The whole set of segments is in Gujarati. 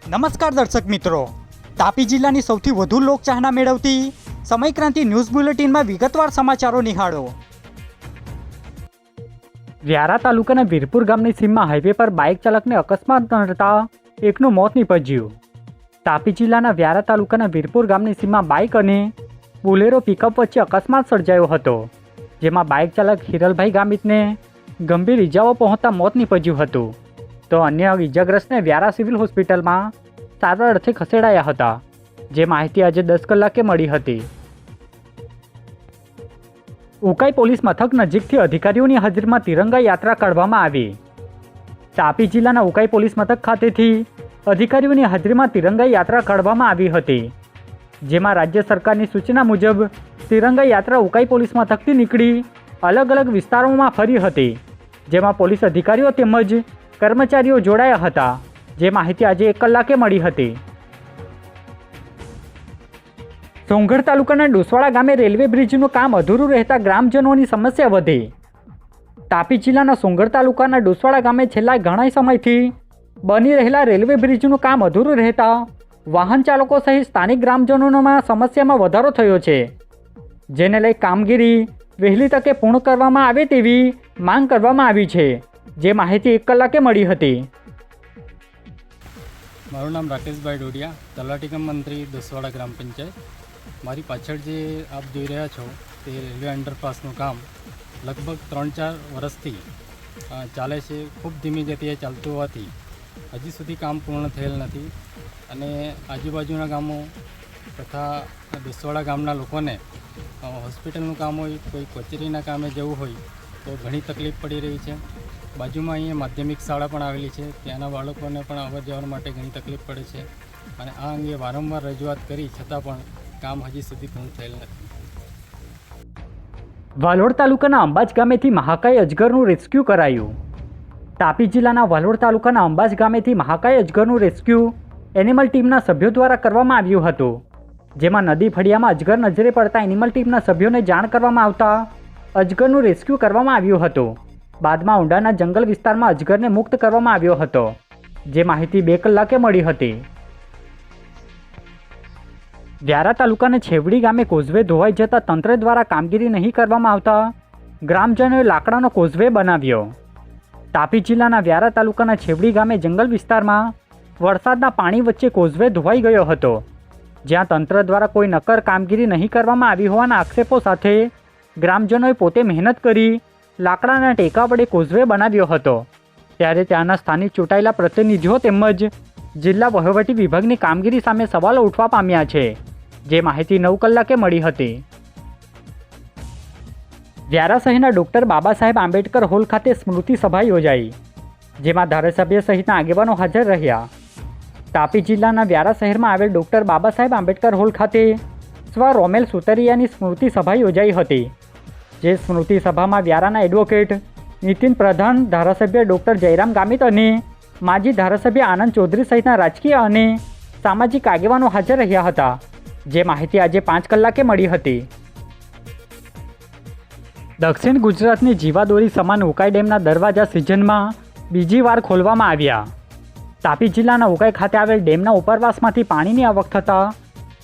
નમસ્કાર દર્શક મિત્રો, તાપી જિલ્લાની સૌથી વધુ લોકચાહના મેળવતી સમયક્રાંતિ ન્યૂઝ બુલેટિનમાં વિગતવાર સમાચારો નિહાળો। વ્યારા તાલુકાના વીરપુર ગામની સીમમાં હાઈવે પર બાઇક ચાલકને અકસ્માત નડતા એકનું મોત નીપજ્યું। તાપી જિલ્લાના વ્યારા તાલુકાના વીરપુર ગામની સીમમાં બાઇક અને બોલેરો પિકઅપ વચ્ચે અકસ્માત સર્જાયો હતો, જેમાં બાઇક ચાલક હિરલભાઈ ગામિતને ગંભીર ઇજાઓ પહોંચતા મોત નીપજ્યું હતું, તો અન્ય ઇજાગ્રસ્તને વ્યારા સિવિલ હોસ્પિટલમાં સારવાર અર્થે ખસેડાયા હતા, જે માહિતી આજે 10 કલાકે મળી હતી। ઉકાઈ પોલીસ મથક નજીકથી અધિકારીઓની હાજરીમાં તિરંગા યાત્રા કાઢવામાં આવી। તાપી જિલ્લાના ઉકાઈ પોલીસ મથક ખાતેથી અધિકારીઓની હાજરીમાં તિરંગા યાત્રા કાઢવામાં આવી હતી, જેમાં રાજ્ય સરકારની સૂચના મુજબ તિરંગા યાત્રા ઉકાઈ પોલીસ મથકથી નીકળી અલગ અલગ વિસ્તારોમાં ફરી હતી, જેમાં પોલીસ અધિકારીઓ તેમજ કર્મચારીઓ જોડાયા હતા, જે માહિતી આજે 1 કલાકે મળી હતી। સોંગઢ તાલુકાના ડોસવાડા ગામે રેલવે બ્રિજનું કામ અધૂરું રહેતા ગ્રામજનોની સમસ્યા વધી। તાપી જિલ્લાના સોંગઢ તાલુકાના ડોસવાડા ગામે છેલ્લા ઘણા સમયથી બની રહેલા રેલવે બ્રિજનું કામ અધૂરું રહેતા વાહન ચાલકો સહિત સ્થાનિક ગ્રામજનોમાં સમસ્યામાં વધારો થયો છે, જેને લઈ કામગીરી વહેલી તકે પૂર્ણ કરવામાં આવે તેવી માંગ કરવામાં આવી છે, જે માહિતી 1 કલાકે મળી હતી। મારું નામ રાકેશભાઈ ડોડિયા, તલાટી કમ મંત્રી દસવાડા ગ્રામ પંચાયત। મારી પાછળ જે આપ જોઈ રહ્યા છો તે રેલવે અંડરપાસનું કામ લગભગ 3-4 વર્ષથી ચાલે છે। ખૂબ ધીમી ગતિએ ચાલતું હોવાથી હજી સુધી કામ પૂર્ણ થયેલ નથી અને આજુબાજુના ગામો તથા દસવાડા ગામના લોકોને હોસ્પિટલનું કામ હોય, કોઈ કચેરીના કામે જવું હોય તો ઘણી તકલીફ પડી રહી છે। બાજુમાં અહીંયા માધ્યમિક શાળા પણ આવેલી છે, ત્યાંના બાળકોને પણ અવર જવર માટે ઘણી તકલીફ પડે છે અને આ અંગે વારંવાર રજૂઆત કરી છતાં પણ કામ હજી સુધી પૂર્ણ થયેલ નથી। વાલોડ તાલુકાના અંબાજ ગામેથી મહાકાય અજગરનું રેસ્ક્યુ કરાયું। તાપી જિલ્લાના વાલોડ તાલુકાના અંબાજ ગામેથી મહાકાય અજગરનું રેસ્ક્યુ એનિમલ ટીમના સભ્યો દ્વારા કરવામાં આવ્યું હતું, જેમાં નદી ફળિયામાં અજગર નજરે પડતા એનિમલ ટીમના સભ્યોને જાણ કરવામાં આવતા અજગરનું રેસ્ક્યુ કરવામાં આવ્યું હતું। બાદમાં ઊંડાના જંગલ વિસ્તારમાં અજગરને મુક્ત કરવામાં આવ્યો હતો, જે માહિતી 2 કલાકે મળી હતી। વ્યારા તાલુકાના છેવડી ગામે કોઝવે ધોવાઈ જતા તંત્ર દ્વારા કામગીરી નહીં કરવામાં આવતા ગ્રામજનોએ લાકડાનો કોઝવે બનાવ્યો। તાપી જિલ્લાના વ્યારા તાલુકાના છેવડી ગામે જંગલ વિસ્તારમાં વરસાદના પાણી વચ્ચે કોઝવે ધોવાઈ ગયો હતો, જ્યાં તંત્ર દ્વારા કોઈ નક્કર કામગીરી નહીં કરવામાં આવી હોવાના આક્ષેપો સાથે ગ્રામજનોએ પોતે મહેનત કરી લાકડાના ટેકા વડે કોઝવે બનાવ્યો હતો, ત્યારે ત્યાંના સ્થાનિક ચૂંટાયેલા પ્રતિનિધિઓ તેમજ જિલ્લા વહીવટી વિભાગની કામગીરી સામે સવાલો ઉઠવા પામ્યા છે, જે માહિતી 9 કલાકે મળી હતી। વ્યારા શહેરના ડૉક્ટર બાબા સાહેબ આંબેડકર હોલ ખાતે સ્મૃતિ સભા યોજાઈ, જેમાં ધારાસભ્ય સહિતના આગેવાનો હાજર રહ્યા। તાપી જિલ્લાના વ્યારા શહેરમાં આવેલ ડૉક્ટર બાબા સાહેબ આંબેડકર હોલ ખાતે સ્વ રોમેલ સુતરિયાની સ્મૃતિ સભા યોજાઈ હતી, જે સ્મૃતિ સભામાં વ્યારાના એડવોકેટ નીતિન પ્રધાન, ધારાસભ્ય ડૉક્ટર જયરામ ગામિત અને માજી ધારાસભ્ય આનંદ ચૌધરી સહિતના રાજકીય અને સામાજિક આગેવાનો હાજર રહ્યા હતા, જે માહિતી આજે 5 કલાકે મળી હતી। દક્ષિણ ગુજરાતની જીવાદોરી સમાન ઉકાઈ ડેમના દરવાજા સિઝનમાં બીજી વાર ખોલવામાં આવ્યા। તાપી જિલ્લાના ઉકાઈ ખાતે આવેલ ડેમના ઉપરવાસમાંથી પાણીની આવક થતાં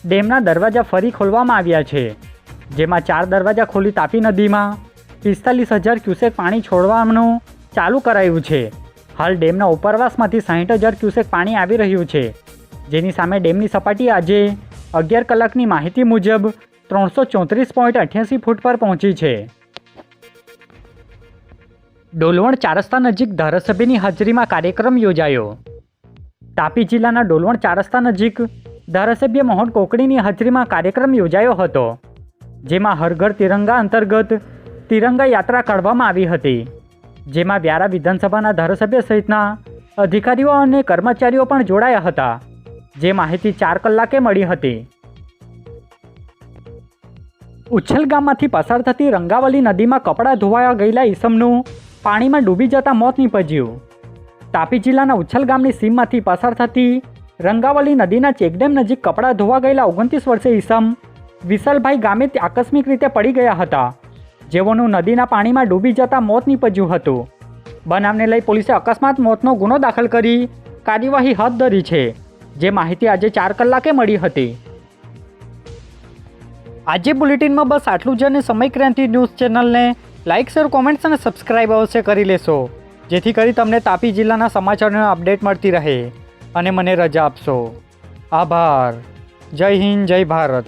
ડેમના દરવાજા ફરી ખોલવામાં આવ્યા છે, જેમાં 4 દરવાજા ખોલી તાપી નદીમાં 45,000 ક્યુસેક પાણી છોડવાનું ચાલુ કરાયું છે। હાલ ડેમના ઉપરવાસમાંથી 60,000 ક્યુસેક પાણી આવી રહ્યું છે, જેની સામે ડેમની સપાટી આજે 11 કલાકની માહિતી મુજબ 334.88 ફૂટ પર પહોંચી છે। ડોલવણ 4 રસ્તા નજીક ધારાસભ્યની હાજરીમાં કાર્યક્રમ યોજાયો। તાપી જિલ્લાના ડોલવણ 4 રસ્તા નજીક ધારાસભ્ય મોહન કોકડીની હાજરીમાં કાર્યક્રમ યોજાયો હતો, જેમાં હર ઘર તિરંગા અંતર્ગત તિરંગા યાત્રા કાઢવામાં આવી હતી, જેમાં વ્યારા વિધાનસભાના ધારાસભ્ય સહિતના અધિકારીઓ અને કર્મચારીઓ પણ જોડાયા હતા, જે માહિતી 4 કલાકે મળી હતી। ઉચ્છલ ગામમાંથી પસાર થતી રંગાવલી નદીમાં કપડાં ધોવાયા ગયેલા ઈસમનું પાણીમાં ડૂબી જતા મોત નીપજ્યું। તાપી જિલ્લાના ઉચ્છલ ગામની સીમમાંથી પસાર થતી રંગાવલી નદીના ચેકડેમ નજીક કપડાં ધોવા ગયેલા 29 વર્ષીય ઈસમ વિશાલભાઈ ગામે આકસ્મિક રીતે પડી ગયા હતા, જેઓનું નદીના પાણીમાં ડૂબી જતા મોત નીપજ્યું હતું। બનાવને લઈ પોલીસે અકસ્માત મોતનો ગુનો દાખલ કરી કાર્યવાહી હાથ ધરી છે, જે માહિતી આજે 4 કલાકે મળી હતી. આજે બુલેટિનમાં બસ આટલું જ. અને સમય ક્રાંતિ ન્યૂઝ ચેનલને લાઇક, શેર, કોમેન્ટ્સ અને સબસ્ક્રાઇબ અવશ્ય કરી લેશો, જેથી કરી તમને તાપી જિલ્લાના સમાચારોની અપડેટ મળતી રહે. અને મને રજા આપશો. આભાર. જય હિન્દ, જય ભારત.